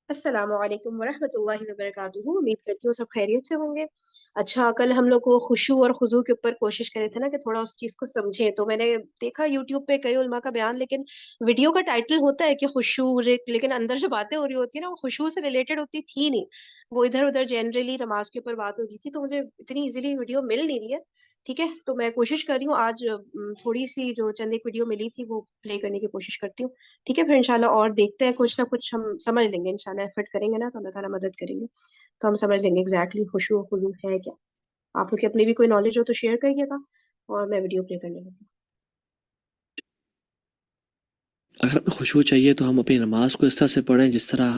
السلام علیکم ورحمۃ اللہ وبرکاتہ. امید کرتی ہوں سب خیریت سے ہوں گے. اچھا، کل ہم لوگ کو خشوع اور خضوع کے اوپر کوشش کرے تھے نا کہ تھوڑا اس چیز کو سمجھیں. تو میں نے دیکھا یوٹیوب پہ کئی علماء کا بیان، لیکن ویڈیو کا ٹائٹل ہوتا ہے کہ خشوع، لیکن اندر جو باتیں ہو رہی ہوتی ہیں نا وہ خشوع سے ریلیٹڈ ہوتی تھی نہیں. وہ ادھر ادھر جنرلی نماز کے اوپر بات ہو رہی تھی، تو مجھے اتنی ایزیلی ویڈیو مل نہیں رہی ہے. ٹھیک ہے، تو میں کوشش کر رہی ہوں آج تھوڑی سی جو چند ایک ویڈیو ملی تھی وہ پلے کرنے کی کوشش کرتی ہوں. ٹھیک ہے، پھر انشاءاللہ اور دیکھتے ہیں، کچھ نہ کچھ ہم سمجھ لیں گے انشاءاللہ. ایفرٹ کریں گے نا تو اللہ تعالیٰ مدد کریں گے، تو ہم سمجھ لیں گے ایگزیکٹلی خشوع و خضوع ہے کیا. آپ لوگ کی اپنی بھی کوئی نالج ہو تو شیئر کریے گا، اور میں ویڈیو پلے کرنے لگی. اگر ہمیں خشوع چاہیے تو ہم اپنی نماز کو اس طرح سے پڑھیں جس طرح،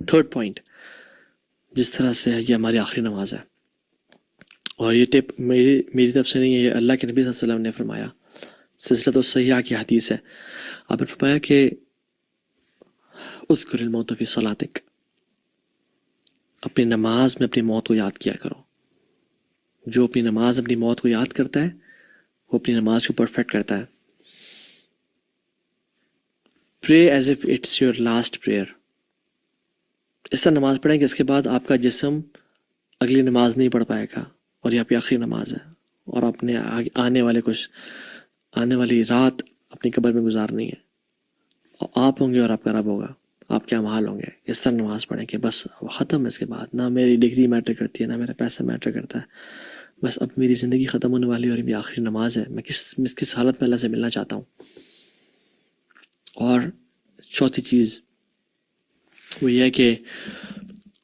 تھرڈ پوائنٹ، جس طرح سے یہ ہماری آخری نماز ہے. اور یہ ٹپ میری طرف سے نہیں ہے، یہ اللہ کے نبی صلی اللہ علیہ وسلم نے فرمایا. سلسلۃ الصحیحہ کی حدیث ہے. آپ نے فرمایا کہ اذکر الموت فی صلاتک، اپنی نماز میں اپنی موت کو یاد کیا کرو. جو اپنی نماز اپنی موت کو یاد کرتا ہے وہ اپنی نماز کو پرفیکٹ کرتا ہے. Pray as if it's your last prayer. اس طرح نماز پڑھیں کہ اس کے بعد آپ کا جسم اگلی نماز نہیں پڑھ پائے گا، اور یہ آپ کی آخری نماز ہے، اور اپنے آنے والی رات اپنی قبر میں گزارنی ہے. آپ ہوں گے اور آپ کا رب ہوگا، آپ کے اعمال ہوں گے. اس طرح نماز پڑھیں کہ بس ختم ہے، اس کے بعد نہ میری ڈگری میٹر کرتی ہے، نہ میرا پیسہ میٹر کرتا ہے، بس اب میری زندگی ختم ہونے والی ہے اور میری آخری نماز ہے. میں کس حالت میں اللہ سے ملنا چاہتا ہوں. اور چوتھی چیز وہ یہ ہے کہ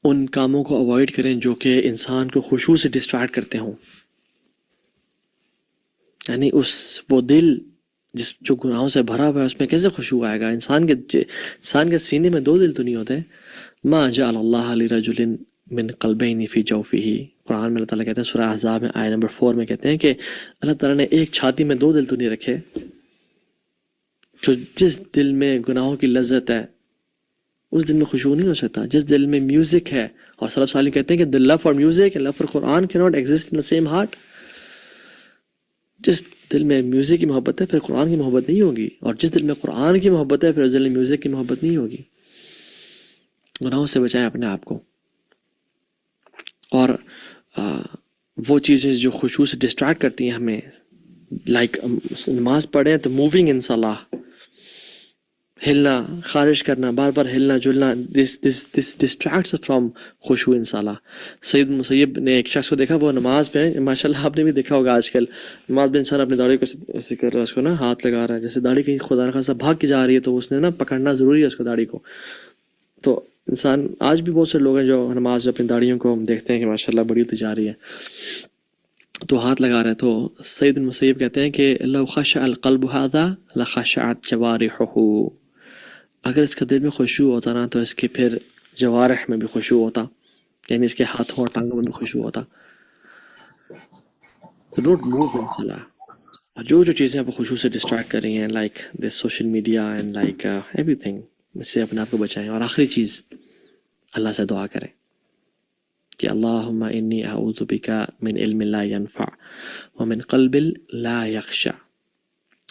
ان کاموں کو اوائڈ کریں جو کہ انسان کو خشوع سے ڈسٹریکٹ کرتے ہوں. یعنی وہ دل جو گناہوں سے بھرا ہوا ہے اس میں کیسے خشوع آئے گا؟ انسان کے سینے میں دو دل تو نہیں ہوتے. ما جعل اللہ لرجل من قلبین فی جوفہ. قرآن میں اللہ تعالیٰ کہتے ہیں سورہ احزاب میں آیت نمبر 4 میں کہتے ہیں کہ اللہ تعالیٰ نے ایک چھاتی میں دو دل تو نہیں رکھے. جس دل میں گناہوں کی لذت ہے اس دل میں خشوع نہیں ہو سکتا. جس دل میں میوزک ہے، اور سلف صالح کہتے ہیں کہ the love for music and love for Quran cannot exist in the same heart. جس دل میں میوزک کی محبت ہے پھر قرآن کی محبت نہیں ہوگی، اور جس دل میں قرآن کی محبت ہے پھر اس دل میں میوزک کی محبت نہیں ہوگی. گناہوں سے بچائیں اپنے آپ کو. اور وہ چیزیں جو خشوع سے ڈسٹریکٹ کرتی ہیں ہمیں، لائک نماز پڑھیں تو موونگ ان صلاح، ہلنا، خارش کرنا، بار بار ہلنا جلنا، دس ڈسٹریکٹس فرام خشوع ان صلاح. سید مسیب نے ایک شخص کو دیکھا، وہ نماز پہ، ماشاء اللہ آپ نے بھی دیکھا ہوگا آج کل نماز میں انسان اپنی داڑھی کو ایسے کر رہا ہے، اس کو نا ہاتھ لگا رہا ہے، جیسے داڑھی کہیں خدا نخواستہ بھاگ کے جا رہی ہے تو اس نے نا پکڑنا ضروری ہے اس کو، داڑھی کو. تو انسان آج بھی بہت سے لوگ ہیں جو نماز اپنی داڑھیوں کو ہم دیکھتے ہیں کہ ماشاء اللہ بڑی ہوتی جا رہی ہے تو ہاتھ لگا رہے. تو سید مسیب کہتے ہیں کہ لو خشع القلب هذا لخشعت جوارحه. اگر اس کا دل میں خشوع ہوتا نا تو اس کے پھر جوارح میں بھی خشوع ہوتا، یعنی اس کے ہاتھوں اور ٹانگوں میں بھی خشوع ہوتا. ڈونٹ موو ان صلاح. جو چیزیں آپ کو خشوع سے ڈسٹریکٹ کر رہی ہیں، like this social media and like every thing, اس سے اپنے آپ کو بچائیں. اور آخری چیز، اللہ سے دعا کریں کہ اللہم انی اعوذ بک من علم لا ينفع ومن قلب لا یخشع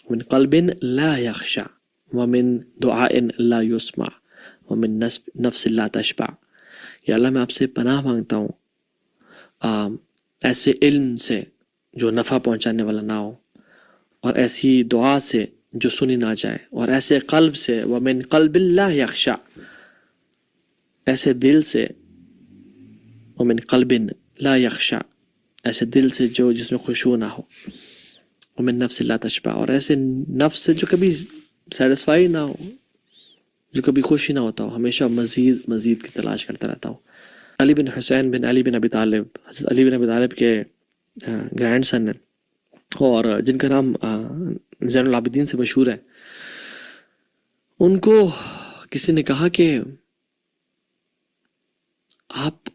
ومن قلب لا یخشع ومن دعاء لا يسمع ومن نفس لا تشبع. یا اللہ میں آپ سے پناہ مانگتا ہوں ایسے علم سے جو نفع پہنچانے والا نہ ہو، اور ایسی دعا سے جو سنی نہ جائے، اور ایسے قلب سے، ومن قلب لا یخشع، ایسے دل سے، ومن قلب لا یخشع، ایسے دل سے جس میں خشوع نہ ہو، ومن نفس لا تشبع، اور ایسے نفس سے جو کبھی سیٹسفائی نہ ہو، جو کبھی خوشی نہ ہوتا ہو، ہمیشہ مزید کی تلاش کرتا رہتا ہو. علی بن حسین بن علی بن ابی طالب، حضرت علی بن ابی طالب کے گرینڈ سن ہیں، اور جن کا نام زین العابدین سے مشہور ہے. ان کو کسی نے کہا کہ آپ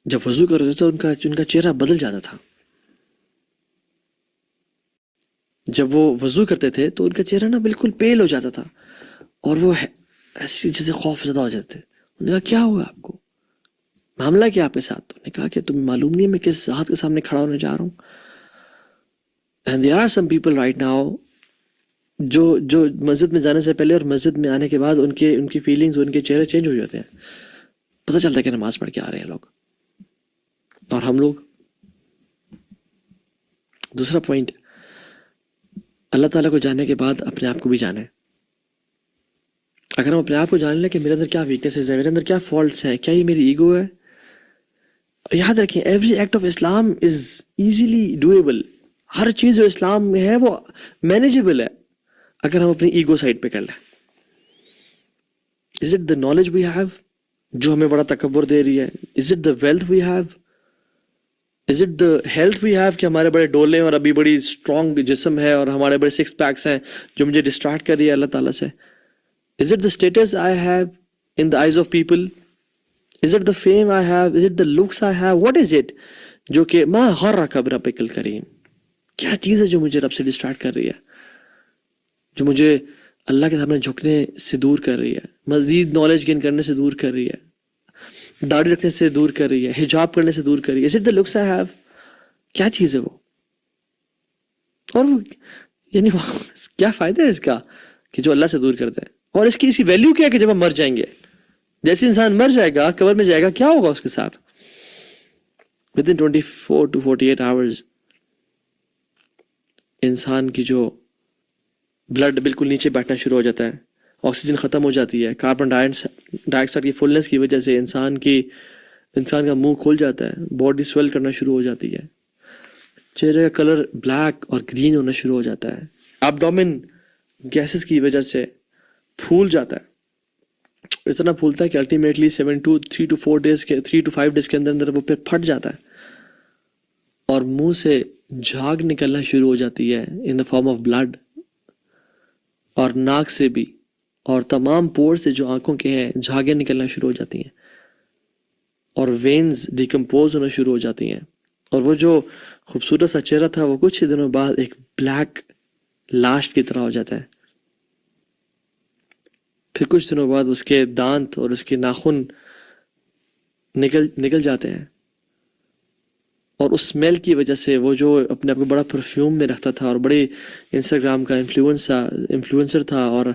جب وضو کر رہے تھے تو ان کا چہرہ بدل جاتا تھا. جب وہ وضو کرتے تھے تو ان کا چہرہ نا بالکل پیل ہو جاتا تھا، اور وہ ایسی جیسے خوف زدہ ہو جاتے. انہوں نے کہا کیا ہوا آپ کو، معاملہ کیا آپ کے ساتھ؟ تو نے کہا کہ تمہیں معلوم نہیں میں کس ذات کے سامنے کھڑا ہونے جا رہا ہوں. And there are some people right now جو مسجد میں جانے سے پہلے اور مسجد میں آنے کے بعد ان کی فیلنگز، ان کے چہرے چینج ہو جاتے ہیں، پتہ چلتا ہے کہ نماز پڑھ کے آ رہے ہیں لوگ. اور ہم لوگ، دوسرا پوائنٹ، اللہ تعالیٰ کو جاننے کے بعد اپنے آپ کو بھی جانا ہے. اگر ہم اپنے آپ کو جان لیں کہ میرے اندر کیا ویکنیسز ہیں، میرے اندر کیا فالٹس ہیں، کیا یہ میری ایگو ہے. یاد رکھیں every act of Islam is easily doable. ہر چیز جو اسلام میں ہے وہ مینیجیبل ہے اگر ہم اپنی ایگو سائڈ پہ کر لیں. Is it the knowledge we have جو ہمیں بڑا تکبر دے رہی ہے؟ Is it the wealth we have? Is it the health we have کہ ہمارے بڑے ڈولے اور ابھی بڑی اسٹرانگ جسم ہے اور ہمارے بڑے سکس پیکس ہیں جو مجھے ڈسٹریکٹ کر رہی ہے اللہ تعالیٰ سے؟ Is it the status I have in the eyes of people? Is it the fame I have? Is it the looks I have? What is it جو کہ ما غرک بربک الکریم؟ کیا چیز ہے جو مجھے رب سے ڈسٹریکٹ کر رہی ہے، جو مجھے اللہ کے سامنے جھکنے سے دور کر رہی ہے، مزید نالج گین کرنے سے دور کر رہی ہے، داڑھی رکھنے سے دور کر رہی ہے، حجاب کرنے سے دور کر رہی ہے؟ Is it the looks I have? کیا چیز ہے وہ؟ اور وہ یعنی کیا فائدہ ہے اس کا کہ جو اللہ سے دور کرتا ہے؟ اور اس کی ویلیو کیا ہے کہ جب ہم مر جائیں گے، جیسے انسان مر جائے گا قبر میں جائے گا، کیا ہوگا اس کے ساتھ؟ within 24 to 48 hours انسان کی جو بلڈ بالکل نیچے بیٹھنا شروع ہو جاتا ہے، آکسیجن ختم ہو جاتی ہے، کاربن ڈائی آکسائڈ کی فلنس کی وجہ سے انسان کا منہ کھل جاتا ہے، باڈی سویل کرنا شروع ہو جاتی ہے، چہرے کا کلر بلیک اور گرین ہونا شروع ہو جاتا ہے، ایبڈومن گیسز کی وجہ سے پھول جاتا ہے، اتنا پھولتا ہے کہ الٹیمیٹلی 3 to 5 ڈیز کے اندر وہ پھر پھٹ جاتا ہے اور منہ سے جھاگ نکلنا شروع ہو جاتی ہے ان دا فارم آف بلڈ، اور ناک سے بھی، اور تمام پور سے جو آنکھوں کے ہیں جھاگیں نکلنا شروع ہو جاتی ہیں، اور وینز ڈیکمپوز ہونا شروع ہو جاتی ہیں، اور وہ جو خوبصورت سا چہرہ تھا وہ کچھ دنوں بعد ایک بلیک لاش کی طرح ہو جاتا ہے. پھر کچھ دنوں بعد اس کے دانت اور اس کے ناخن نکل جاتے ہیں، اور اس سمیل کی وجہ سے وہ جو اپنے آپ کو بڑا پرفیوم میں رکھتا تھا اور بڑے انسٹاگرام کا انفلوئنسر تھا اور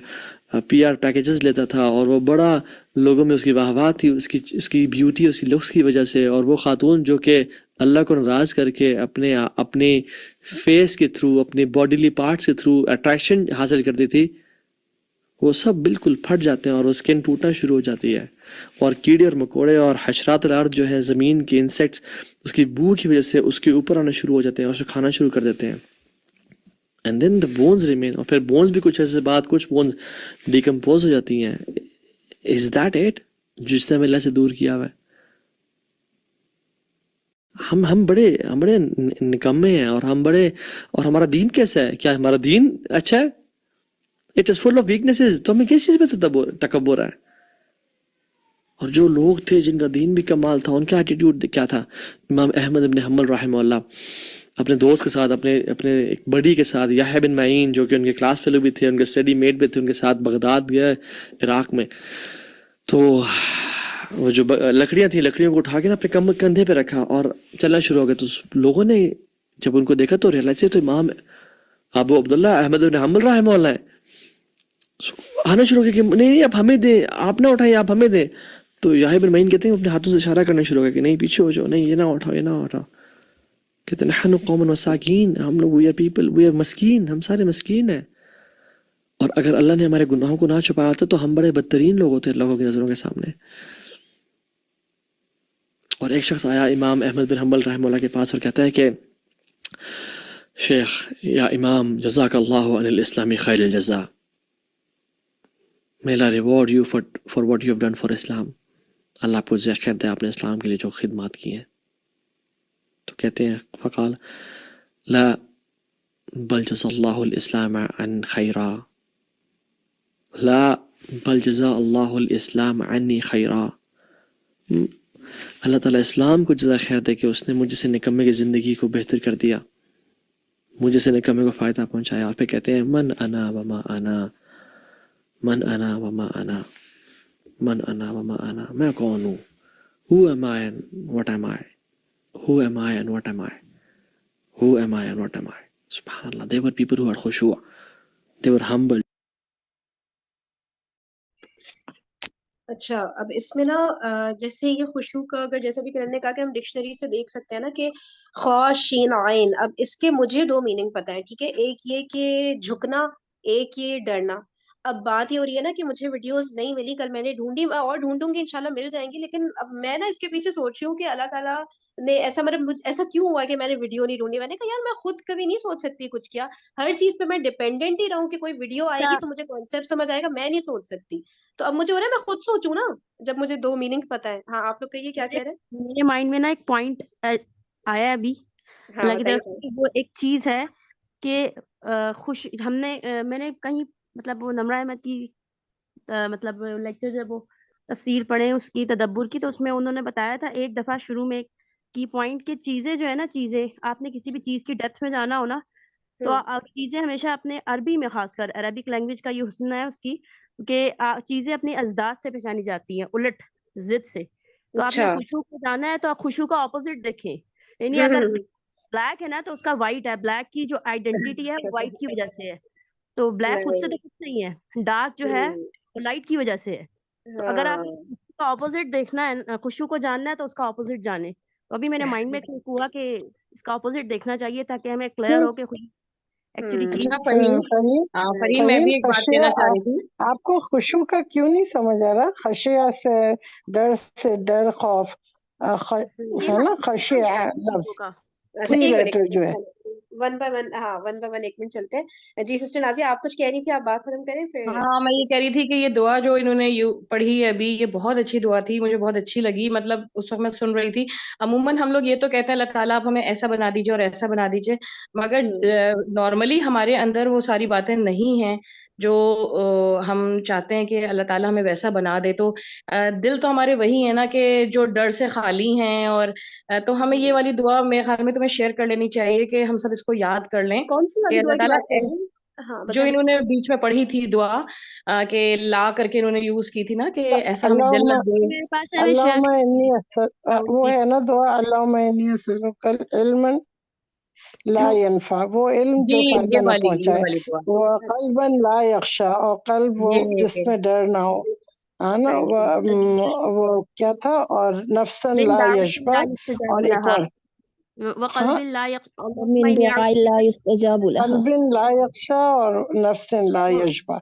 PR پیکیجز لیتا تھا، اور وہ بڑا لوگوں میں اس کی واہ واہ تھی اس کی بیوٹی، اس کی لکس کی وجہ سے، اور وہ خاتون جو کہ اللہ کو ناراض کر کے اپنے فیس کے تھرو، اپنے باڈیلی پارٹس کے تھرو اٹریکشن حاصل کرتی تھی، وہ سب بالکل پھٹ جاتے ہیں اور وہ سکن ٹوٹنا شروع ہو جاتی ہے، اور کیڑے اور مکوڑے اور حشرات الارض جو ہیں زمین کے انسیکٹس اس کی بو کی وجہ سے اس کے اوپر آنا شروع ہو جاتے ہیں اور اسے کھانا شروع کر دیتے ہیں. And then the bones remain, اور پھر بونز بھی کچھ ایسے بعد کچھ بونز ڈیکمپوز ہو جاتی ہیں. از دیٹ اٹ جس نے ہمیں اللہ سے دور کیا ہوا ہے؟ ہم بڑے نکمے ہیں، اور ہمارا دین کیسا ہے؟ کیا ہمارا دین اچھا ہے؟ It is full of weaknesses. تو ہمیں کس چیز پہ تکبر ہے؟ اور جو لوگ تھے جن کا دین بھی کمال تھا، ان کا ایٹیٹیوڈ کیا تھا؟ امام احمد بن حنبل رحمہ اللہ اپنے دوست کے ساتھ، اپنے ایک بڑی کے ساتھ، یحییٰ بن معین جو کہ ان کے کلاس فیلو بھی تھے، ان کے اسٹڈی میٹ بھی تھے، ان کے ساتھ بغداد گیا عراق میں. تو وہ جو لکڑیاں تھیں، لکڑیوں کو اٹھا کے نا اپنے کندھے پہ رکھا اور چلنا شروع ہو گیا. تو لوگوں نے جب ان کو دیکھا تو ریئلائز تو امام ابو عبداللہ احمد بن حنبل رحمہ اللہ ہے. آنا شروع ہو گیا کہ نہیں آپ ہمیں دیں، آپ نہ اٹھائیں، آپ ہمیں دیں. تو یحییٰ بن معین کہتے ہیں اپنے ہاتھوں سے اشارہ کرنا شروع ہو گیا کہ نہیں پیچھے ہو جاؤ، نہیں یہ نہ اٹھاؤ، یہ نہ اٹھاؤ. کہتے ہیں نحن قوم مساکین، ہم لوگ we are people, we are مسکین، ہم سارے مسکین ہیں. اور اگر اللہ نے ہمارے گناہوں کو نہ چھپایا ہوتا تو ہم بڑے بدترین لوگ ہوتے لوگوں کی نظروں کے سامنے. اور ایک شخص آیا امام احمد بن حنبل رحمہ اللہ کے پاس اور کہتا ہے کہ شیخ یا امام جزاک اللہ عن الاسلام خیر الجزا، may Allah reward you for what you have done for Islam. اللہ آپ کو خیر دے آپ نے اسلام کے لیے جو خدمات کی ہیں. تو کہتے ہیں فقال لا بل جزا اللہ الاسلام عن خیرا، لا بل جزا اللہ الاسلام عنی خیرا. اللہ تعالیٰ اسلام کو جزا خیر دے کہ اس نے مجھے سے نکمے کی زندگی کو بہتر کر دیا، مجھے سے نکمے کو فائدہ پہنچایا. اور پھر کہتے ہیں من انا وما انا، من انا وما انا، من انا وما انا، میں کون ہوں؟ who am I and what am I? who am I and what am I? who am I and what am I? سبحان اللہ. they were people who had خشوع. they were humble. اچھا اب اس میں نا جیسے یہ خوشو کا اگر جیسا بھی کرن نے کہا کہ ہم ڈکشنری سے دیکھ سکتے ہیں نا کہ خا شین عین، اب اس کے مجھے دو میننگ پتا ہے، ٹھیک ہے، ایک یہ کہ جھکنا، ایک یہ ڈرنا. اب بات یہ ہو رہی ہے نا کہ مجھے ویڈیوز نہیں ملی، کل میں نے ڈھونڈی، میں اور ڈھونڈوں گی انشاءاللہ مل جائیں گی، لیکن اب میں نا اس کے پیچھے سوچ رہی ہوں کہ اللہ تعالیٰ نے ایسا ایسا کیوں ہوا کہ میں نے ویڈیو نہیں ڈھونڈی. میں نے کہا یار میں خود کبھی نہیں سوچ سکتی کچھ کیا، ہر چیز پہ میں ڈیپینڈنٹ ہی رہوں کہ کوئی ویڈیو آئے گی تو مجھے کانسیپٹ سمجھ آئے گا، میں نہیں سوچ سکتی. تو اب مجھے ہو رہا ہے میں خود سوچوں نا جب مجھے دو میننگ پتا ہے. ہاں آپ لوگ کہیے کیا کہہ رہے ہیں. میرے مائنڈ میں نا ایک پوائنٹ آیا ابھی ہاں اللہ کی بتائیے. طرف سے، وہ ایک چیز ہے کہ خوش ہم نے میں نے کہیں مطلب وہ نمرہ احمد کی مطلب لیکچر جب وہ تفسیر پڑھے اس کی تدبر کی، تو اس میں انہوں نے بتایا تھا ایک دفعہ شروع میں کی پوائنٹ کہ چیزیں جو ہے نا، چیزیں آپ نے کسی بھی چیز کی ڈیپتھ میں جانا ہو نا تو چیزیں ہمیشہ اپنے عربی میں، خاص کر عربک لینگویج کا یہ حسن ہے اس کی کہ چیزیں اپنی ازداد سے پہچانی جاتی ہیں، الٹ ضد سے. تو آپ نے اچھا. خوشبو کو جانا ہے تو آپ خوشبو کا اپوزٹ دیکھیں، یعنی اگر بلیک ہے نا تو اس کا وائٹ ہے، بلیک کی جو آئیڈینٹی ہے وہ وائٹ کی وجہ سے ہے، تو بلیک خود سے تو کچھ نہیں ہے، ڈارک جو ہے وہ لائٹ کی وجہ سے ہے. تو اگر آپ خوشبو کا اپوزٹ دیکھنا ہے، خوشبو کو جاننا ہے تو اس کا اپوزٹ جانے. تو ابھی میرے مائنڈ میں کلک ہوا کہ اس کا اپوزٹ دیکھنا چاہیے تاکہ ہمیں کلیئر ہو کہ ایکچولی چیز. اچھا فریم میں بھی ایک بات کہنا چاہ رہی تھی. آپ کو خوشو کا کیوں نہیں سمجھ آ رہا؟ خشیہ سے ڈر خوف ہے نا، خشیہ لفظ اچھا 3 ایک لیٹر جو ہے. ون بائی ون، ہاں ون بائی ون ایک منٹ چلتے ہیں. جی سسٹر نازیہ آپ کچھ کہہ رہی تھی، آپ بات ختم کریں پھر. ہاں میں یہ کہہ رہی تھی کہ یہ دعا جو انہوں نے پڑھی ہے ابھی، یہ بہت اچھی دعا تھی، مجھے بہت اچھی لگی. مطلب اس وقت میں سن رہی تھی، عموماً ہم لوگ یہ تو کہتے ہیں اللہ تعالیٰ آپ ہمیں ایسا بنا دیجیے اور ایسا بنا دیجیے، مگر نارملی ہمارے اندر وہ ساری باتیں نہیں ہیں جو ہم چاہتے ہیں کہ اللہ تعالیٰ ہمیں ویسا بنا دے. تو دل تو ہمارے وہی ہیں نا کہ جو ڈر سے خالی ہیں، اور تو ہمیں یہ والی دعا میرے خیال میں تمہیں شیئر کر لینی چاہیے کہ ہم سب اس کو یاد کر لیں کون سی کہ والی دعا اللہ کی تعالیٰ بات کر رہی ہیں؟ ہاں جو بتائیں. انہوں نے بیچ میں پڑھی تھی دعا کہ لا کر کے انہوں نے یوز کی تھی نا، کہ ایسا ہمیں دل نہ دے. میرے پاس ہے، اللہم انی وہ ہے نا دعا، اللہم انی اسألک علما لا ينفع، وہ علم جو فائدہ نہ پہنچائے، وہ قلبا لا یخشع، اور قلب وہ جس میں ڈر نہ ہو، ہے نا. وہ کیا تھا، اور نفسا لا یشبع، اور ایک اور وقلب لا من دعاء لا يستجاب لها، قلب لا یخشع اور نفس لا یشبع.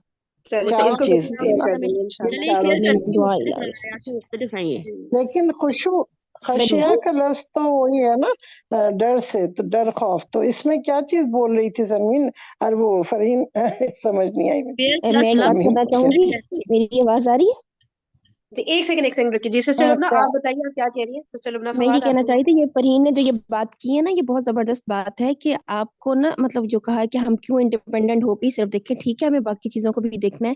چلیے چار اس کو چیز تھی نا، کر دیں گے انشاءاللہ. چاروں من چیز. دعاء لا يستجاب. لیکن خشیہ کا لفظ تو وہی ہے نا، ڈر سے، تو ڈر خوف. تو اس میں کیا چیز بول رہی تھی زمین اور وہ فرین سمجھ نہیں آئی میں ایک بات کرنا چاہوں گی، میری آواز آ رہی ہے؟ جی ایک سیکنڈ رکیے. جی سسٹر لبنہ آپ بتائیے آپ کیا کہہ رہی ہیں. سسٹر لبنہ میں یہ فواد کہنا چاہی تھی، یہ فرحین نے جو یہ بات کی ہے نا، یہ بہت زبردست بات ہے کہ آپ کو نا مطلب جو کہا ہے کہ ہم کیوں انڈیپینڈنٹ ہو کے صرف دیکھیں، ٹھیک ہے ہمیں باقی چیزوں کو بھی دیکھنا ہے.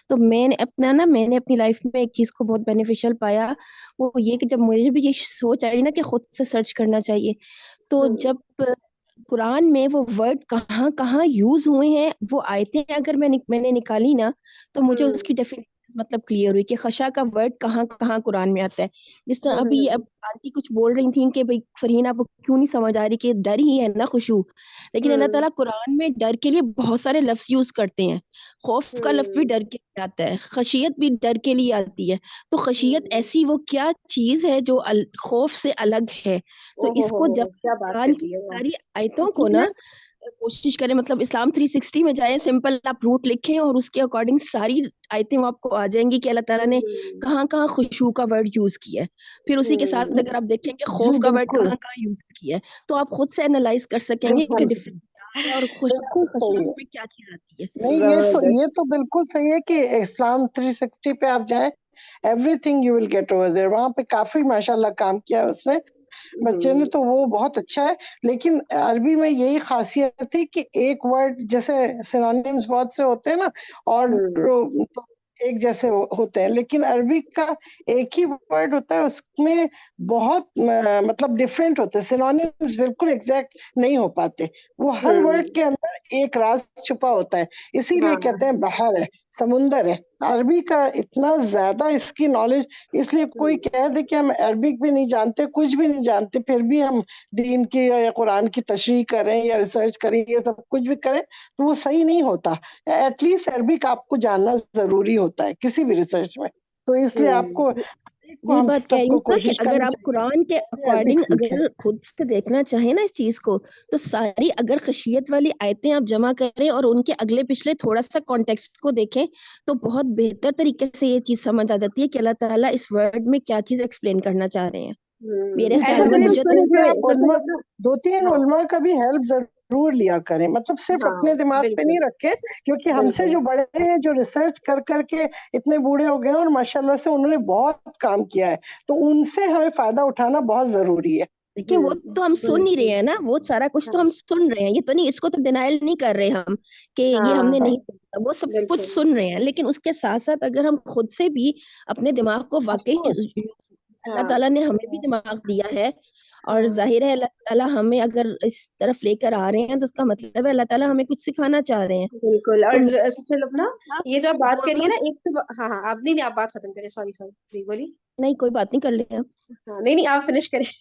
تو میں نے اپنی لائف میں ایک چیز کو بہت بینیفیشل پایا، وہ یہ کہ جب مجھے بھی یہ سوچ آئی نا کہ خود سے سرچ کرنا چاہیے، تو جب قرآن میں وہ ورڈ کہاں کہاں یوز ہوئے ہیں، وہ آیتیں اگر میں نے نکالی نا تو مجھے اس کی ڈیفینیشن مطلب کلیئر ہوئی کہ خشا کا ورڈ کہاں کہاں قرآن میں آتا ہے. جس طرح ابھی اب آنٹی کچھ بول رہی تھیں کہ بھئی فرحین آپ کو کیوں نہیں سمجھ آ رہی کہ ڈر ہی ہے نا خشوع، لیکن اللہ تعالیٰ قرآن میں ڈر کے لیے بہت سارے لفظ یوز کرتے ہیں. خوف کا لفظ بھی ڈر کے لیے آتا ہے، خشیت بھی ڈر کے لیے آتی ہے. تو خشیت ایسی وہ کیا چیز ہے جو خوف سے الگ ہے. تو اس کو جب قرآن کی ساری آیتوں کو نا کوشش کریں، مطلب اسلام 360 میں جائیں، سمپل آپ روٹ لکھیں اور اس کے اکارڈنگ ساری آیتیں آپ کو آ جائیں گی کہ اللہ تعالیٰ نے کہاں کہاں خشوع کا ورڈ یوز کیا ہے. پھر اسی کے ساتھ اگر آپ دیکھیں کہ خوف کا ورڈ کہاں کہاں یوز کیا ہے، تو آپ خود سے انالائز کر سکیں گے کہ ڈفرینٹ اور خشوع میں کیا چیز آتی ہے. نہیں یہ تو بالکل صحیح ہے کہ اسلام 360 پہ آپ جائیں، everything you will get over there. وہاں پہ کافی ماشاء اللہ کام کیا ہے اس نے بچے نے، تو وہ بہت اچھا ہے. لیکن عربی میں یہی خاصیت تھی کہ ایک ورڈ جیسے سینونیمز بہت سے ہوتے ہیں نا، اور ایک جیسے ہوتے ہیں، لیکن عربی کا ایک ہی ورڈ ہوتا ہے، اس میں بہت مطلب ڈفرینٹ ہوتے ہیں، سینونیمز بالکل ایگزیکٹ نہیں ہو پاتے. وہ ہر ورڈ کے اندر ایک راز چھپا ہوتا ہے، اسی لیے کہتے ہیں بحر ہے، سمندر ہے. عربی کا اتنا زیادہ اس کی نالج، اس لیے کوئی کہہ دے کہ ہم عربک بھی نہیں جانتے، کچھ بھی نہیں جانتے، پھر بھی ہم دین کی یا قرآن کی تشریح کریں یا ریسرچ کریں، یہ سب کچھ بھی کریں تو وہ صحیح نہیں ہوتا. ایٹ لیسٹ عربک آپ کو جاننا ضروری ہوتا ہے کسی بھی ریسرچ میں. تو اس لیے آپ کو یہی ہم بات کہہ سب رہی کو ہوں نا کہ کوشش اگر کرنی آپ چاہیے قرآن کے کہ عربک اکارڈنگ سیکھیں. اگر خود سے دیکھنا چاہیں نا اس چیز کو، تو ساری اگر خشیت والی آیتیں آپ جمع کریں اور ان کے اگلے پچھلے تھوڑا سا کانٹیکسٹ کو دیکھیں تو بہت بہتر طریقے سے یہ چیز سمجھ آ جاتی ہے کہ اللہ تعالیٰ اس ورڈ میں کیا چیز ایکسپلین کرنا چاہ رہے ہیں. میرے ایسا خیال میں ایکچولی بالکل مجھے سنیں کہ ہوئے آپ جیسے علماء، مطلب 2-3 ہاں علماء کا بھی ہیلپ ضرور لیا کریں، مطلب صرف ہاں اپنے دماغ پہ بالکل نہیں رکھے، کیونکہ ہم سے بالکل جو بڑے ہیں جو ریسرچ کر کر کے اتنے بوڑھے ہو گئے ہیں اور ماشاءاللہ سے انہوں نے بہت کام کیا ہے، تو ان سے ہمیں فائدہ اٹھانا بہت ضروری ہے. لیکن وہ تو ہم سن نہیں رہے بالکل ہیں نا، وہ سارا کچھ تو ہاں ہم سن رہے ہیں، یہ تو نہیں، اس کو تو ڈینائل نہیں کر رہے ہم کہ یہ ہم نے ہاں نہیں سنا، وہ سب کچھ بالکل سن رہے ہیں. لیکن اس کے ساتھ ساتھ اگر ہم خود سے بھی اپنے دماغ کو آف واقعی کورس. اللہ ہاں تعالیٰ نے ہمیں بھی دماغ دیا ہے، اور ہاں ظاہر ہے اللہ تعالیٰ ہمیں اگر اس طرف لے کر آ رہے ہیں تو اس کا مطلب ہے اللہ تعالیٰ ہمیں کچھ سکھانا چاہ رہے ہیں. بالکل. تو اور میرا سب سے لوگ نا یہ جو آپ بات کریے دونوں، نا ایک تو ہاں ہاں آپ نہیں آپ بات ختم کریں. سوری جی بولیے. نہیں کوئی بات نہیں، کر لیا. ہاں نہیں نہیں آپ فنش کریں.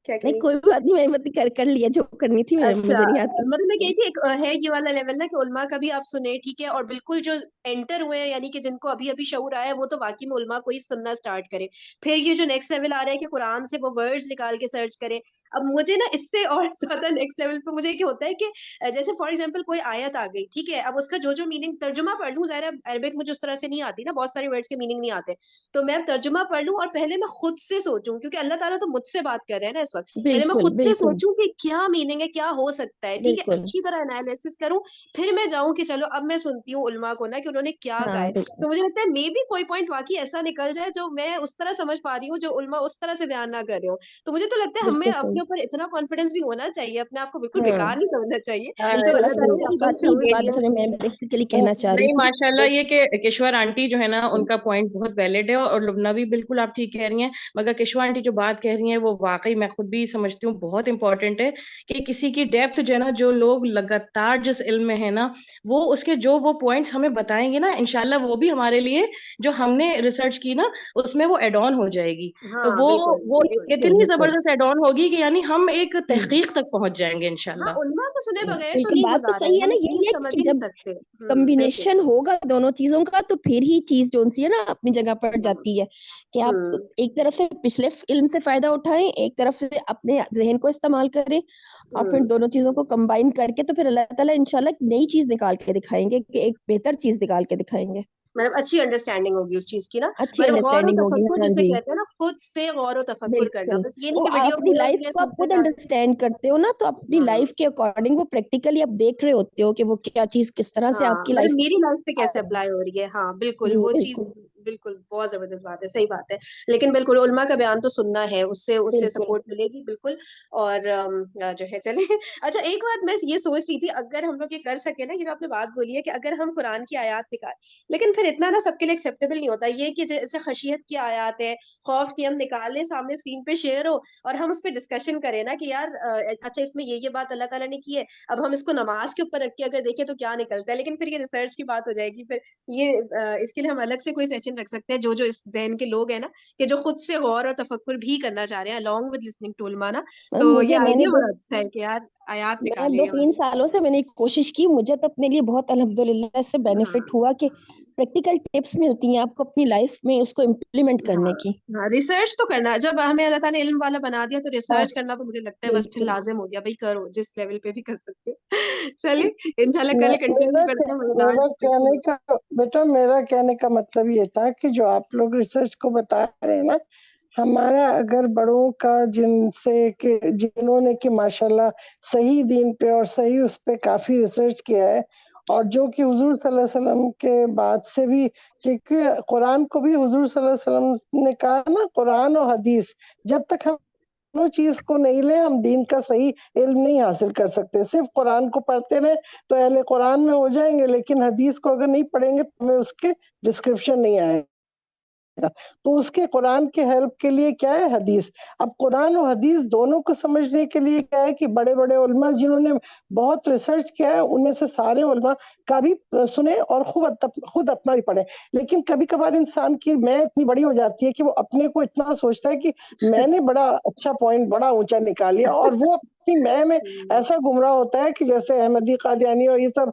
کیا کہہ نہیں رہی کوئی بات نہیں، میں نے بات کر لیا جو کرنی تھی، اچھا مجھے نہیں آتی. مطلب میں کہی تھی ایک ہے یہ والا لیول نا کہ علماء کا بھی آپ سنیں ٹھیک ہے، اور بالکل جو انٹر ہوئے ہیں یعنی کہ جن کو ابھی ابھی شعور آیا ہے وہ تو واقعی میں علماء کو ہی سننا سٹارٹ کرے. پھر یہ جو نیکسٹ لیول آ رہا ہے کہ قرآن سے وہ ورڈز نکال کے سرچ کرے. اب مجھے نا اس سے اور زیادہ نیکسٹ لیول پہ مجھے کیا ہوتا ہے کہ جیسے فار ایگزامپل کوئی آیت آ گئی ٹھیک ہے، اب اس کا جو میننگ ترجمہ پڑھ لوں، ظاہر ہے عربک مجھے اس طرح سے نہیں آتی نا، بہت سارے ورڈز کے میننگ نہیں آتے، تو میں ترجمہ پڑھ لوں اور پہلے میں خود سے سوچوں، کیونکہ اللہ تعالیٰ تو مجھ سے بات کر رہے ہیں نا اس وقت، پہلے میں بالکل خود سے بالکل سوچوں کہ کیا میننگ ہے، کیا ہو سکتا ہے ٹھیک ہے، بالکل. اچھی طرح انالیسس کروں، پھر میں جاؤں کہ چلو اب میں سنتی ہوں علماء کو نا کہ انہوں نے کیا کہا ہاں ہے. بالکل تو مجھے لگتا ہے مے بھی کوئی پوائنٹ واقعی ایسا نکل جائے جو میں اس طرح سمجھ پا رہی ہوں جو علماء اس طرح سے بیان نہ کر رہے ہوں. تو مجھے تو لگتا ہے ہمیں بالکل صحیح. اپنے اوپر اتنا کانفیڈینس بھی ہونا چاہیے، اپنے آپ کو بالکل ہاں بیکار نہیں سمجھنا چاہیے. تو تھوڑا اللہ سا تعالیٰ نے میری عقل بات شعور بات دیا سنیں، میں بیسیکلی کہنا چاہ رہی نہیں تھی. ماشاءاللہ، یہ کہ کشور آنٹی جو ہے نا ان کا پوائنٹ بہت ویلڈ ہے، اور لبنہ بھی بالکل آپ ٹھیک کہہ رہی ہیں، مگر کشور آنٹی جو بات کہہ رہی ہیں وہ واقعی میں خود بھی سمجھتی ہوں بہت امپورٹنٹ ہے کہ کسی کی ڈیپتھ جو ہے نا، جو لوگ لگاتار جس علم میں ہے نا وہ اس کے جو وہ پوائنٹس ہمیں بتائیں گے نا انشاءاللہ وہ بھی ہمارے لیے جو ہم نے ریسرچ کی نا اس میں وہ ایڈ آن ہو جائے گی. تو ہاں وہ بالکل وہ بالکل اتنی بالکل. زبردست ایڈ آن ہوگی کہ یعنی ہم ایک ہوں. تحقیق تک پہنچ جائیں گے ہاں انشاءاللہ. علماء کو سنے بغیر تو بالکل نہیں بات تو گزارا ہے، صحیح ہے ہم نا، ایک یہی چیز ہے سمجھ کہ ہی جب نہیں سکتے. بالکل. کمبینیشن ہوگا دونوں چیزوں کا تو پھر ہی چیز جو سی ہے نا اپنی جگہ پر ہوں جاتی ہے کہ آپ ہوں ایک طرف سے پچھلے علم سے فائدہ اٹھائیں، ایک طرف سے اپنے ذہن کو استعمال کریں، اور پھر ہوں. دونوں چیزوں کو کمبائن کر کے تو پھر اللہ تعالیٰ انشاءاللہ ایک نئی چیز نکال کے دکھائیں گے، کہ ایک بہتر چیز نکال کے دکھائیں گے. مطلب اچھی انڈرسٹینڈنگ ہوگی اس چیز کی نا، اچھی مطلب غور و انڈرسٹینڈنگ ہوگی. تفکر ہاں جسے جی کہتے ہیں نا، خود سے غور و تفکر کرنا، بالکل. بس یہ نہیں وہ کہ آپ ویڈیو اپنی پہ دیکھ لائف لیا کو آپ سنتے خود جا رہے انڈرسٹینڈ کرتے ہو نا، تو اپنی ہیں. ہاں لائف کے اکارڈنگ وہ پریکٹیکلی آپ دیکھ رہے ہوتے ہو کہ وہ کیا چیز کس طرح سے ہاں آپ کی مطلب لائف میری لائف پہ آ کیسے رہی اپلائی ہو رہی ہے. ہاں بالکل ہے. وہ چیز بالکل بالکل بہت زبردست بات ہے، صحیح بات ہے. لیکن بالکل علماء کا بیان تو سننا ہے، اس سے بالکل. سپورٹ ملے گی بالکل. اور جو ہے چلے اچھا ایک بات میں یہ سوچ رہی تھی، اگر ہم لوگ یہ کر سکے نا، یہ جو آپ نے بات بولی ہے کہ اگر ہم قرآن کی آیات نکال، لیکن پھر اتنا نا سب کے لیے ایکسیپٹیبل نہیں ہوتا یہ کہ جیسے خشیت کی آیات ہے، خوف کی، ہم نکالیں سامنے اسکرین پہ شیئر ہو اور ہم اس پہ ڈسکشن کریں نا کہ یار اچھا اس میں یہ بات اللہ تعالیٰ نے کی ہے، اب ہم اس کو نماز کے اوپر رکھ کے اگر دیکھیں تو کیا نکلتا ہے. لیکن پھر یہ ریسرچ کی بات ہو جائے گی، پھر یہ اس کے لیے ہم الگ سے کوئی سیشن رکھ سکتے ہیں جو اس ذہن کے لوگ ہیں نا کہ جو خود سے غور اور تفکر بھی کرنا چاہ رہے ہیں along with listening to علماء نا. تو یہ میں نے آئیڈیا بڑا اچھا ہے کہ یار آیات نکالیں یہ 2-3 والی. سالوں سے میں نے کوشش کی، مجھے تو اپنے لیے بہت الحمدللہ اس سے بینیفٹ ہوا کہ پریکٹیکل ٹپس ملتی ہیں آپ کو اپنی لائف میں اس کو امپلیمنٹ ہاں کرنے کی. ہاں ریسرچ تو کرنا، جب ہمیں اللہ تعالیٰ نے علم والا بنا دیا تو ہاں ریسرچ کرنا تو مجھے لگتا ہے بس پھر بالکل. لازم ہو گیا بھائی، کرو جس لیول پہ بھی کر سکتے. چلیے انشاءاللہ کل میرا کنٹینیو کرتے ہیں مزیدار کہنے ڈسکشن. کا بیٹا، میرا کہنے کا مطلب یہ تھا کہ جو آپ لوگ ریسرچ کو بتا رہے ہیں نا، ہمارا اگر بڑوں کا جنہوں نے کہ ماشاءاللہ صحیح دین پہ اور صحیح اس پہ کافی ریسرچ کیا ہے، اور جو کہ حضور صلی اللہ علیہ وسلم کے بعد سے بھی، کیونکہ قرآن کو بھی حضور صلی اللہ علیہ وسلم نے کہا نا، قرآن اور حدیث جب تک ہم دونوں چیز کو نہیں لیں ہم دین کا صحیح علم نہیں حاصل کر سکتے. صرف قرآن کو پڑھتے رہے تو اہل قرآن میں ہو جائیں گے، لیکن حدیث کو اگر نہیں پڑھیں گے تو ہمیں اس کے ڈسکرپشن نہیں آئے گا. تو اس کے قرآن کے ہیلپ کے لیے کیا ہے؟ حدیث. اب قرآن و حدیث دونوں کو سمجھنے کے لیے کیا ہے کہ بڑے بڑے علماء جنہوں نے بہت ریسرچ کیا ہے ان میں سے سارے علماء کا بھی سنیں اور خود اپنا بھی پڑھیں. لیکن کبھی کبھار انسان کی میں اتنی بڑی ہو جاتی ہے کہ وہ اپنے کو اتنا سوچتا ہے کہ میں نے بڑا اچھا پوائنٹ بڑا اونچا نکال لیا, اور وہ اپنی میں ایسا گمراہ ہوتا ہے کہ جیسے احمدی قادیانی اور یہ سب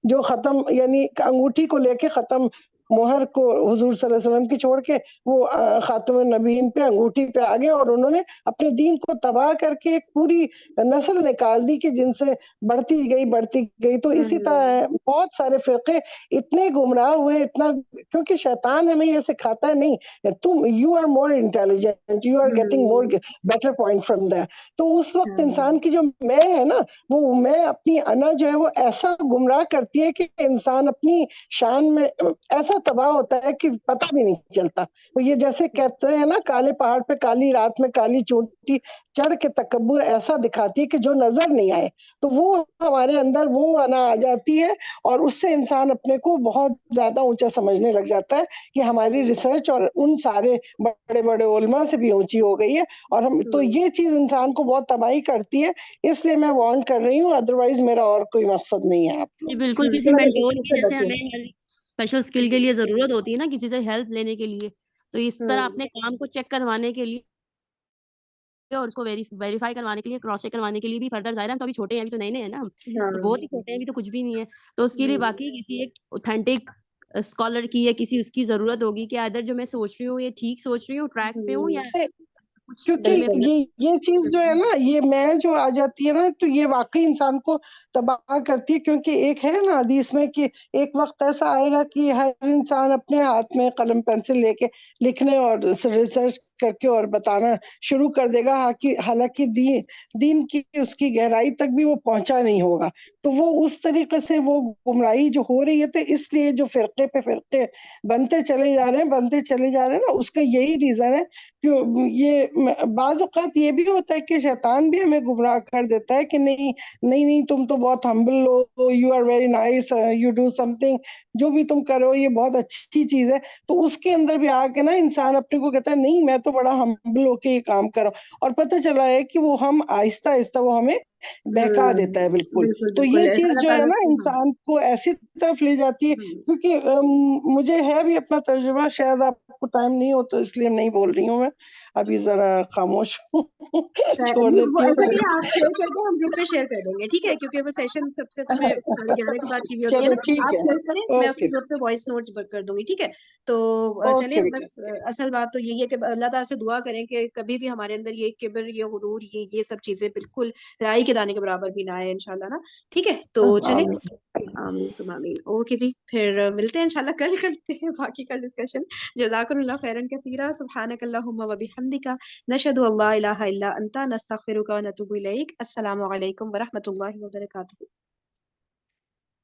جو ختم یعنی انگوٹھی کو لے کے ختم مہر کو حضور صلی اللہ علیہ وسلم کی چھوڑ کے وہ خاتم النبیین پہ انگوٹھی پہ آگے, اور انہوں نے اپنے دین کو تباہ کر کے ایک پوری نسل نکال دی کہ جن سے بڑھتی گئی. تو اسی طرح بہت سارے فرقے اتنے گمراہ ہوئے, اتنا کیونکہ شیطان ہمیں یہ سکھاتا ہے نہیں تم you are more intelligent, you are getting more better point from there. تو اس وقت انسان کی جو میں ہے نا وہ میں اپنی انا جو ہے وہ ایسا گمراہ کرتی ہے کہ انسان اپنی شان میں ایسا تباہ ہوتا ہے کہ پتہ بھی نہیں چلتا. وہ یہ جیسے کہتے ہیں نا کالے پہاڑ پہ کالی رات میں کالی چونٹی چڑھ کے تکبر ایسا دکھاتی ہے کہ جو نظر نہیں آئے. تو وہ ہمارے اندر وہ انا آ جاتی ہے اور اس سے انسان اپنے کو بہت زیادہ اونچا سمجھنے لگ جاتا ہے کہ ہماری ریسرچ اور ان سارے بڑے بڑے علماء سے بھی اونچی ہو گئی ہے. اور ہم تو یہ چیز انسان کو بہت تباہی کرتی ہے, اس لیے میں وارن کر رہی ہوں, ادروائز میرا اور کوئی مقصد نہیں ہے. آپ جی بالکل, کسی مینٹور کی جیسے ہمیں اسپیشل اسکل کے لیے ضرورت ہوتی ہے نا کسی سے ہیلپ لینے کے لیے, تو اس طرح اپنے کام کو چیک کروانے کے لیے اور اس کو ویریفائی کروانے کے لیے, کراس چیک کروانے کے لیے بھی فردر ظاہر ہم تو ابھی چھوٹے ہیں, ابھی تو نئے ہیں نا ہم, تو بہت ہی چھوٹے ہیں, ابھی تو کچھ بھی نہیں ہے. تو اس کے لیے باقی کسی ایک اوتھینٹک اسکالر کی یا کسی اس کی ضرورت ہوگی کہ ادھر جو میں سوچ رہی ہوں یہ ٹھیک سوچ رہی ہوں, ٹریک پہ ہوں, یا کیونکہ یہ چیز جو ہے نا یہ میں جو آ جاتی ہے نا تو یہ واقعی انسان کو تباہ کرتی ہے. کیونکہ ایک ہے نا حدیث میں کہ ایک وقت ایسا آئے گا کہ ہر انسان اپنے ہاتھ میں قلم پینسل لے کے لکھنے اور ریسرچ کر کے اور بتانا شروع کر دے گا, حالانکہ دین کی اس کی گہرائی تک بھی وہ پہنچا نہیں ہوگا. تو وہ اس طریقے سے وہ گمراہی جو ہو رہی ہے, تو اس لیے جو فرقے پہ فرقے بنتے چلے جا رہے ہیں نا, اس کا یہی ریزن ہے. یہ بعض اوقات یہ بھی ہوتا ہے کہ شیطان بھی ہمیں گمراہ کر دیتا ہے کہ نہیں تم تو بہت ہمبل ہو, you are very nice, you do some thing, جو بھی تم کرو یہ بہت اچھی چیز ہے. تو اس کے اندر بھی آ کے نا انسان اپنے کو کہتا ہے نہیں میں تو بڑا ہمبل ہو کے یہ کام کرا, اور پتہ چلا ہے کہ وہ ہم آہستہ آہستہ وہ ہمیں بہکا دیتا ہے. بالکل. تو یہ چیز جو ہے نا انسان کو ایسی طرف لے جاتی ہے, کیونکہ مجھے ہے بھی اپنا تجربہ, شاید آپ کو ٹائم نہیں ہو تو اس لیے نہیں بول رہی ہوں, میں ابھی ذرا خاموش ہوں, چھوڑ دیتی ایسا ہوں. کہ آپ شیئر کر دیں, ہم گروپ پہ شیئر کر دیں گے, ٹھیک ہے, کیونکہ وہ سیشن سب سے 11:30 کے بعد ٹی وی ہوتی ہے چلو نا, ٹھیک آپ ہے, شیئر کریں, میں اس اوکے کے گروپ پہ وائس نوٹ کر دوں گی, ٹھیک ہے. تو چلیں اوکے بس اصل بات تو یہی ہے کہ اللہ تعالیٰ سے دعا کریں کہ کبھی بھی ہمارے اندر یہ کبر, یہ غرور, یہ سب چیزیں بالکل رائی کے دانے کے برابر بھی نہ آئے انشاءاللہ نا, ٹھیک ہے. تو چلیں, آمین ثم آمین. اوکے جی, پھر ملتے ہیں انشاءاللہ کل کرتے ہیں باقی کا ڈسکشن. جزاکم اللہ خیرا کثیرا, سبحانک اللہم و بحمدک, نشہد ان لا الہ الا انت, نستغفرک و نتوب الیک. السلام علیکم ورحمۃ اللہ وبرکاتہ.